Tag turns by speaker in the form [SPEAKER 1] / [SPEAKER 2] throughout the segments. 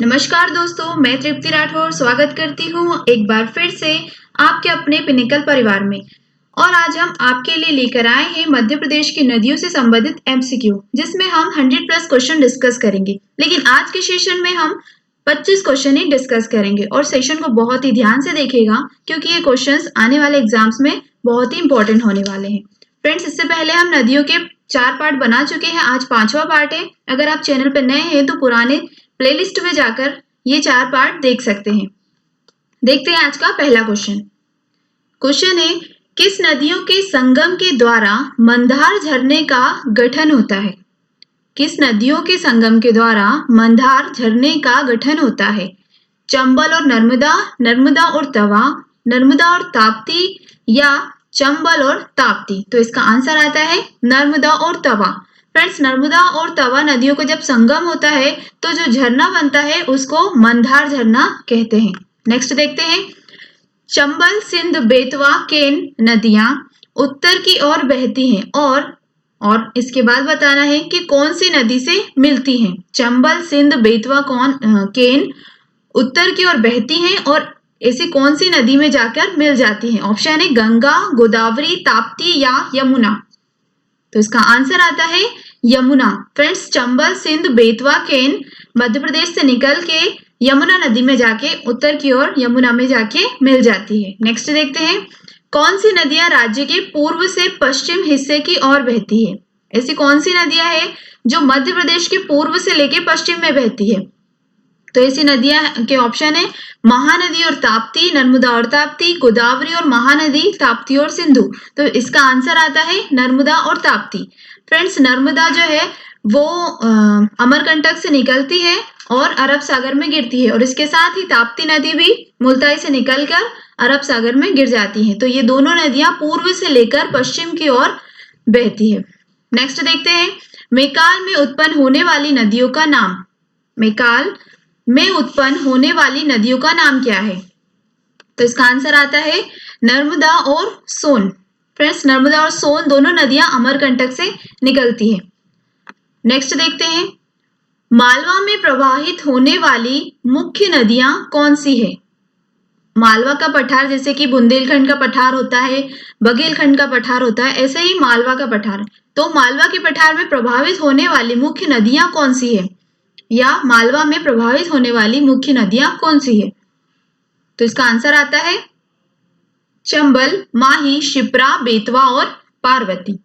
[SPEAKER 1] नमस्कार दोस्तों, मैं तृप्ति राठौर स्वागत करती हूँ एक बार फिर से आपके अपने पिनिकल परिवार में। और आज हम आपके लिए लेकर आए हैं मध्य प्रदेश की नदियों से संबंधित एमसीक्यू, जिसमें हम 100+ क्वेश्चन डिस्कस करेंगे। लेकिन आज के सेशन में हम 25 क्वेश्चन ही डिस्कस करेंगे और सेशन को बहुत ही ध्यान से देखेगा, क्योंकि ये क्वेश्चंस आने वाले एग्जाम्स में बहुत ही इंपॉर्टेंट होने वाले हैं। फ्रेंड्स, इससे पहले हम नदियों के 4 पार्ट बना चुके हैं, आज 5वां पार्ट है। अगर आप चैनल पर नए हैं तो पुराने प्लेलिस्ट में जाकर ये 4 पार्ट देख सकते हैं। देखते हैं आज का पहला क्वेश्चन। क्वेश्चन है, किस नदियों के संगम के द्वारा मंदार झरने का गठन होता है? किस नदियों के संगम के द्वारा मंदार झरने का गठन होता है? चंबल और नर्मदा, नर्मदा और तवा, नर्मदा और ताप्ती या चंबल और ताप्ती? तो इसका आंसर आता है नर्मदा और तवा। फ्रेंड्स, नर्मदा और तवा नदियों का जब संगम होता है तो जो झरना बनता है उसको मंदार झरना कहते हैं। नेक्स्ट देखते हैं, चंबल, सिंध, बेतवा, केन नदियां उत्तर की ओर बहती हैं और इसके बाद बताना है कि कौन सी नदी से मिलती हैं। चंबल, सिंध, बेतवा, केन उत्तर की ओर बहती हैं और ऐसी कौन सी नदी में जाकर मिल जाती हैं? ऑप्शन है गंगा, गोदावरी, ताप्ती या यमुना। तो इसका आंसर आता है यमुना। फ्रेंड्स, चंबल, सिंध, बेतवा, केन मध्य प्रदेश से निकल के यमुना नदी में जाके उत्तर की ओर यमुना में जाके मिल जाती है। नेक्स्ट देखते हैं, कौन सी नदियां राज्य के पूर्व से पश्चिम हिस्से की ओर बहती है? ऐसी कौन सी नदियां हैं जो मध्य प्रदेश के पूर्व से लेके पश्चिम में बहती है? तो ऐसी नदियां के ऑप्शन है महानदी और ताप्ती, नर्मदा और ताप्ती, गोदावरी और महानदी, ताप्ती और सिंधु। तो इसका आंसर आता है नर्मदा और ताप्ती। फ्रेंड्स, नर्मदा जो है वो अमरकंटक से निकलती है और अरब सागर में गिरती है, और इसके साथ ही ताप्ती नदी भी मुल्ताई से निकलकर अरब सागर में गिर जाती है। तो ये दोनों नदियां पूर्व से लेकर पश्चिम की ओर बहती है। नेक्स्ट देखते हैं, मैकाल में उत्पन्न होने वाली नदियों का नाम। मैकाल में उत्पन्न होने वाली नदियों का नाम क्या है? तो इसका आंसर आता है नर्मदा और सोन। फ्रेंड्स, नर्मदा और सोन दोनों नदियां अमरकंटक से निकलती है। नेक्स्ट देखते हैं, मालवा में प्रवाहित होने वाली मुख्य नदियां कौन सी है? मालवा का पठार, जैसे कि बुंदेलखंड का पठार होता है, बघेलखंड का पठार होता है, ऐसे ही मालवा का पठार। तो मालवा के पठार में प्रभावित होने वाली मुख्य नदियां कौन सी है, या मालवा में प्रभावित होने वाली मुख्य नदियां कौन सी है? तो इसका आंसर आता है चंबल, माही, शिप्रा, बेतवा और पार्वती।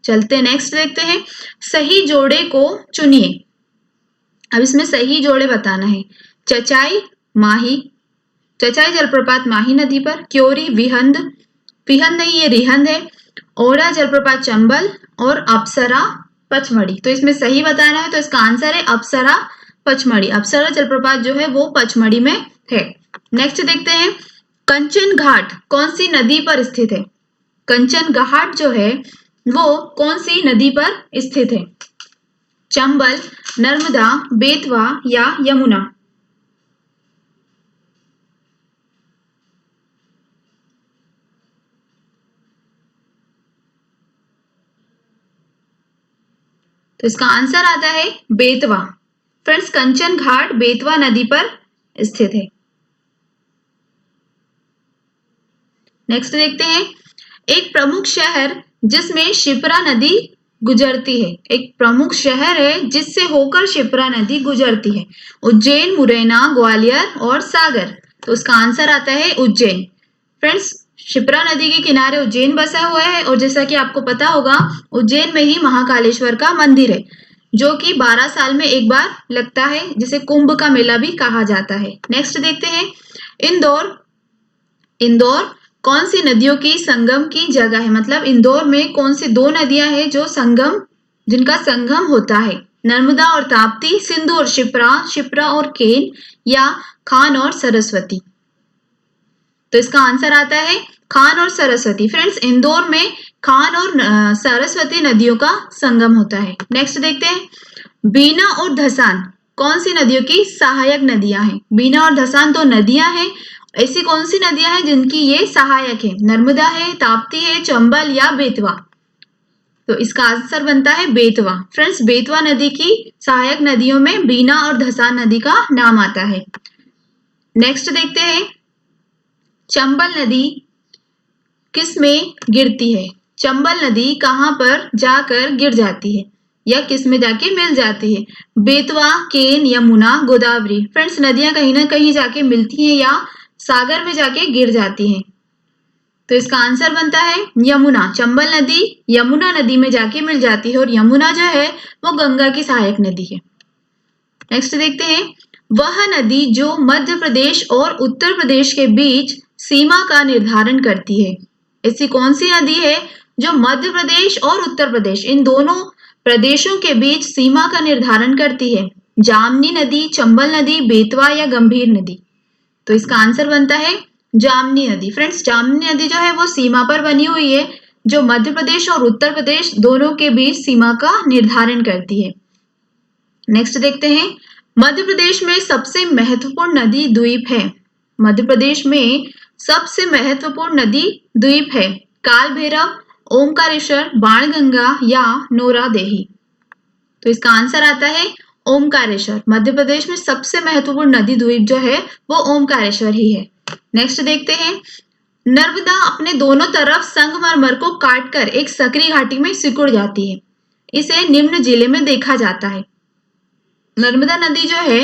[SPEAKER 1] चलते नेक्स्ट देखते हैं, सही जोड़े को चुनिए। अब इसमें सही जोड़े बताना है। चचाई, माही, चचाई जलप्रपात माही नदी पर, क्योरी, विहंद, विहंद नहीं ये रिहंद है, ओड़ा जलप्रपात चंबल और अप्सरा पचमढ़ी। तो इसमें सही बताना है, तो इसका आंसर है अप्सरा पचमढ़ी। अप्सरा जलप्रपात जो है वो पचमढ़ी में है। नेक्स्ट देखते हैं, कंचन घाट कौन सी नदी पर स्थित है? कंचन घाट जो है वो कौन सी नदी पर स्थित है? चंबल, नर्मदा, बेतवा या यमुना? तो इसका आंसर आता है बेतवा। फ्रेंड्स, कंचन घाट बेतवा नदी पर स्थित है। नेक्स्ट देखते हैं, एक प्रमुख शहर जिसमें शिप्रा नदी गुजरती है। एक प्रमुख शहर है जिससे होकर शिप्रा नदी गुजरती है। उज्जैन, मुरैना, ग्वालियर और सागर। तो उसका आंसर आता है उज्जैन। फ्रेंड्स, शिप्रा नदी के किनारे उज्जैन बसा हुआ है, और जैसा कि आपको पता होगा उज्जैन में ही महाकालेश्वर का मंदिर है, जो कि 12 साल में एक बार लगता है, जिसे कुंभ का मेला भी कहा जाता है। नेक्स्ट देखते हैं, इंदौर, इंदौर कौन सी नदियों की संगम की जगह है? मतलब इंदौर में कौन सी 2 नदियां हैं जो जिनका संगम होता है? नर्मदा और ताप्ती, सिंधु और शिप्रा, शिप्रा और केन या खान और सरस्वती? तो इसका आंसर आता है खान और सरस्वती। फ्रेंड्स, इंदौर में खान और सरस्वती नदियों का संगम होता है। नेक्स्ट देखते हैं, बीना और धसान कौन सी नदियों की सहायक नदियां हैं? बीना और धसान 2 नदियां हैं, ऐसी कौन सी नदियां हैं जिनकी ये सहायक है? नर्मदा है, ताप्ती है, चंबल या बेतवा? तो इसका आंसर बनता है बेतवा। फ्रेंड्स, बेतवा नदी की सहायक नदियों में बीना और धसान नदी का नाम आता है। नेक्स्ट देखते हैं, चंबल नदी किस में गिरती है? चंबल नदी कहाँ पर जाकर गिर जाती है या किस में जाके मिल जाती है? बेतवा, केन, यमुना, गोदावरी। फ्रेंड्स, नदियां कहीं ना कहीं जाके मिलती हैं या सागर में जाके गिर जाती हैं। तो इसका आंसर बनता है यमुना। चंबल नदी यमुना नदी में जाके मिल जाती है और यमुना जो है वो गंगा की सहायक नदी है। नेक्स्ट देखते हैं, वह नदी जो मध्य प्रदेश और उत्तर प्रदेश के बीच सीमा का निर्धारण करती है। ऐसी कौन सी नदी है जो मध्य प्रदेश और उत्तर प्रदेश इन दोनों प्रदेशों के बीच सीमा का निर्धारण करती है? जामनी नदी, चंबल नदी, बेतवा या गंभीर नदी? तो इसका आंसर बनता है जामनी नदी। फ्रेंड्स, जामनी नदी जो है वो सीमा पर बनी हुई है जो मध्य प्रदेश और उत्तर प्रदेश दोनों के बीच सीमा का निर्धारण करती है। नेक्स्ट देखते हैं, मध्य प्रदेश में सबसे महत्वपूर्ण नदी द्वीप है। मध्य प्रदेश में सबसे महत्वपूर्ण नदी द्वीप है। काल भैरव, ओमकारेश्वर, बाणगंगा या नोरा देही? तो इसका आंसर आता है ओमकारेश्वर। मध्य प्रदेश में सबसे महत्वपूर्ण नदी द्वीप जो है वो ओमकारेश्वर ही है। नेक्स्ट देखते हैं, नर्मदा अपने दोनों तरफ संगमरमर को काटकर एक सकरी घाटी में सिकुड़ जाती है। इसे निम्न जिले में देखा जाता है। नर्मदा नदी जो है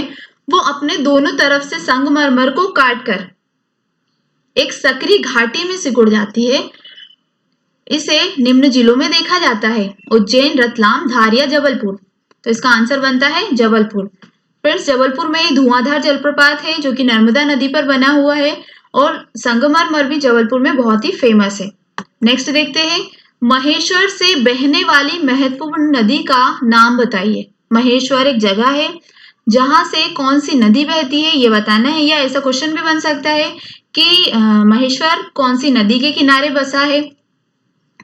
[SPEAKER 1] वो अपने दोनों तरफ से संगमरमर को काटकर एक सकरी घाटी में सिकुड़ जाती है। इसे निम्न जिलों में देखा जाता है, उज्जैन, रतलाम, धार या जबलपुर? तो इसका आंसर बनता है जबलपुर। फ्रेंड्स, जबलपुर में धुआंधार जलप्रपात है जो कि नर्मदा नदी पर बना हुआ है और संगमरमर भी जबलपुर में बहुत ही फेमस है। नेक्स्ट देखते हैं, महेश्वर से बहने वाली महत्वपूर्ण नदी का नाम बताइए। महेश्वर एक जगह है जहां से कौन सी नदी बहती है ये बताना है, या ऐसा क्वेश्चन भी बन सकता है कि महेश्वर कौन सी नदी के किनारे बसा है?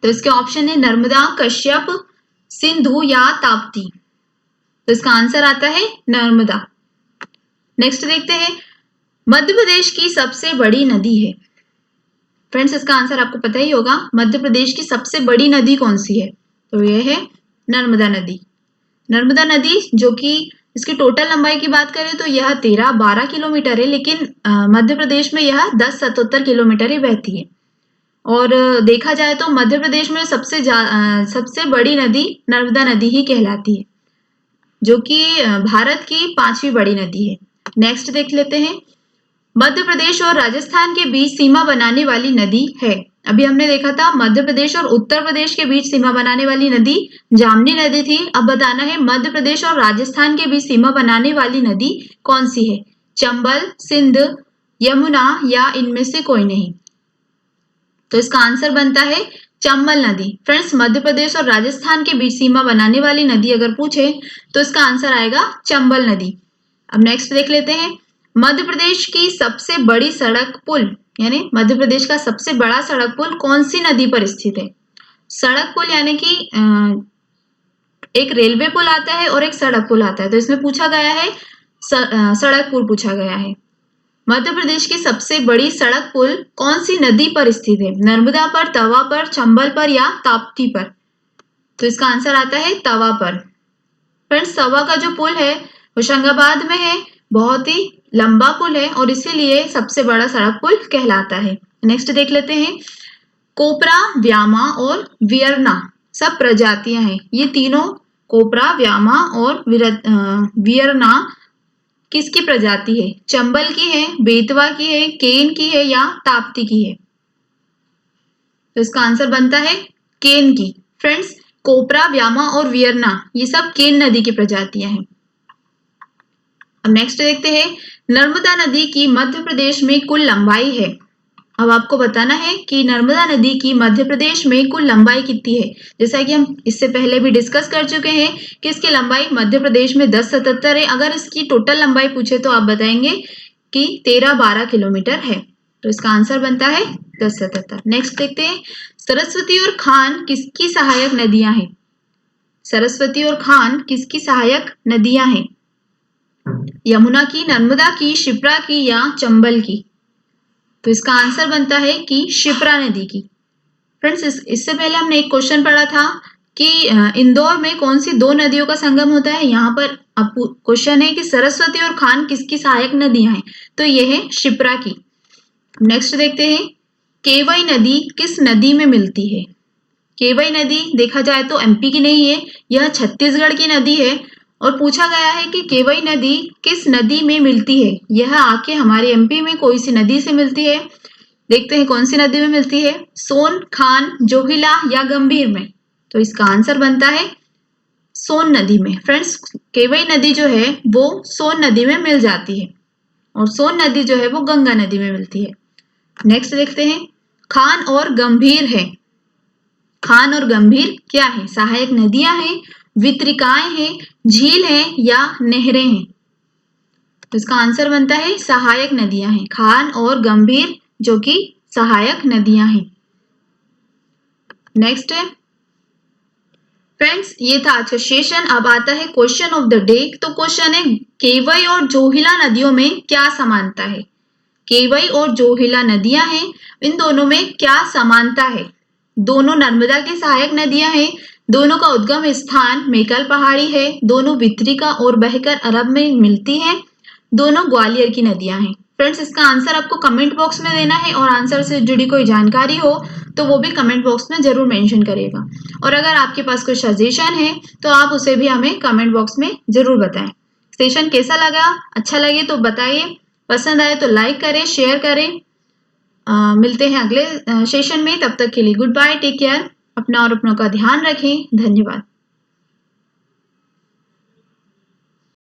[SPEAKER 1] तो इसके ऑप्शन है नर्मदा, कश्यप, सिंधु या ताप्ती? तो इसका आंसर आता है नर्मदा। नेक्स्ट देखते हैं, मध्य प्रदेश की सबसे बड़ी नदी है। फ्रेंड्स, इसका आंसर आपको पता ही होगा, मध्य प्रदेश की सबसे बड़ी नदी कौन सी है? तो यह है नर्मदा नदी। नर्मदा नदी जो कि इसकी टोटल लंबाई की बात करें तो यह 13-12 किलोमीटर है, लेकिन मध्य प्रदेश में यह 10-77 किलोमीटर ही बहती है। और देखा जाए तो मध्य प्रदेश में सबसे बड़ी नदी नर्मदा नदी ही कहलाती है, जो कि भारत की 5वीं बड़ी नदी है। नेक्स्ट देख लेते हैं, मध्य प्रदेश और राजस्थान के बीच सीमा बनाने वाली नदी है। अभी हमने देखा था मध्य प्रदेश और उत्तर प्रदेश के बीच सीमा बनाने वाली नदी जामनी नदी थी। अब बताना है मध्य प्रदेश और राजस्थान के बीच सीमा बनाने वाली नदी कौन सी है? चंबल, सिंध, यमुना या इनमें से कोई नहीं? तो इसका आंसर बनता है चंबल नदी। फ्रेंड्स, मध्य प्रदेश और राजस्थान के बीच सीमा बनाने वाली नदी अगर पूछे तो इसका आंसर आएगा चंबल नदी। अब नेक्स्ट देख लेते हैं, मध्य प्रदेश की सबसे बड़ी सड़क पुल यानी मध्य प्रदेश का सबसे बड़ा सड़क पुल कौन सी नदी पर स्थित है? सड़क पुल यानी कि एक रेलवे पुल आता है और एक सड़क पुल आता है, तो इसमें पूछा गया है सड़क पुल पूछा गया है। मध्य प्रदेश की सबसे बड़ी सड़क पुल कौन सी नदी पर स्थित है? नर्मदा पर, तवा पर, चंबल पर या ताप्ती पर? तो इसका आंसर आता है तवा पर। फ्रेंड्स, तवा का जो पुल है होशंगाबाद में है, बहुत ही लंबा पुल है और इसीलिए सबसे बड़ा सड़क पुल कहलाता है। नेक्स्ट देख लेते हैं, कोपरा, व्यामा और वियरना सब प्रजातियां हैं। ये तीनों कोपरा, व्यामा और वियरना किसकी प्रजाति है? चंबल की है, बेतवा की है, केन की है या ताप्ती की है? तो इसका आंसर बनता है केन की। फ्रेंड्स, कोपरा, व्यामा और वियरना ये सब केन नदी की प्रजातियां हैं। अब नेक्स्ट देखते हैं, नर्मदा नदी की मध्य प्रदेश में कुल लंबाई है। अब आपको बताना है कि नर्मदा नदी की मध्य प्रदेश में कुल लंबाई कितनी है। जैसा कि हम इससे पहले भी डिस्कस कर चुके हैं कि इसकी लंबाई मध्य प्रदेश में 1077 है। अगर इसकी टोटल लंबाई पूछे तो आप बताएंगे कि 13-12 किलोमीटर है। तो इसका आंसर बनता है 1077। नेक्स्ट देखते हैं, सरस्वती और खान किसकी सहायक नदियां हैं? सरस्वती और खान किसकी सहायक नदियां हैं? यमुना की, नर्मदा की, शिप्रा की या चंबल की? तो इसका आंसर बनता है कि शिप्रा नदी की। फ्रेंड्स, इससे पहले हमने एक क्वेश्चन पढ़ा था कि इंदौर में कौन सी दो नदियों का संगम होता है। यहाँ पर अब क्वेश्चन है कि सरस्वती और खान किसकी सहायक नदियां हैं, तो ये है शिप्रा की। नेक्स्ट देखते हैं, केवई नदी किस नदी में मिलती है। केवई नदी देखा जाए तो एमपी की नहीं है, यह छत्तीसगढ़ की नदी है। और पूछा गया है कि केवई नदी किस नदी में मिलती है, यह आके हमारे एमपी में कोई सी नदी से मिलती है। देखते हैं कौन सी नदी में मिलती है, सोन, खान, जोहिला या गंभीर में। तो इसका आंसर बनता है सोन नदी में। फ्रेंड्स, केवई नदी जो है वो सोन नदी में मिल जाती है और सोन नदी जो है वो गंगा नदी में मिलती है। नेक्स्ट देखते हैं, खान और गंभीर है। खान और गंभीर क्या है, सहायक नदियां हैं, वितरिकाएं हैं, झील है या नहरें हैं। तो इसका आंसर बनता है सहायक नदियां हैं, खान और गंभीर जो कि सहायक नदियां हैं। नेक्स्ट है फ्रेंड्स, ये था आज का सेशन। अब आता है क्वेश्चन ऑफ द डे। तो क्वेश्चन है, केवई और जोहिला नदियों में क्या समानता है। केवई और जोहिला नदियां हैं, इन दोनों में क्या समानता है। दोनों नर्मदा की सहायक नदियां हैं, दोनों का उद्गम स्थान मेकल पहाड़ी है, दोनों वितरिका और बहकर अरब में मिलती हैं, दोनों ग्वालियर की नदियां हैं। फ्रेंड्स, इसका आंसर आपको कमेंट बॉक्स में देना है और आंसर से जुड़ी कोई जानकारी हो तो वो भी कमेंट बॉक्स में जरूर मेंशन करेगा। और अगर आपके पास कोई सजेशन है तो आप उसे भी हमें कमेंट बॉक्स में जरूर बताएं। सेशन कैसा लगा, अच्छा लगे तो बताइए, पसंद आए तो लाइक करें, शेयर करें। मिलते हैं अगले सेशन में, तब तक के लिए गुड बाय, टेक केयर, अपना और अपनों का ध्यान रखें, धन्यवाद।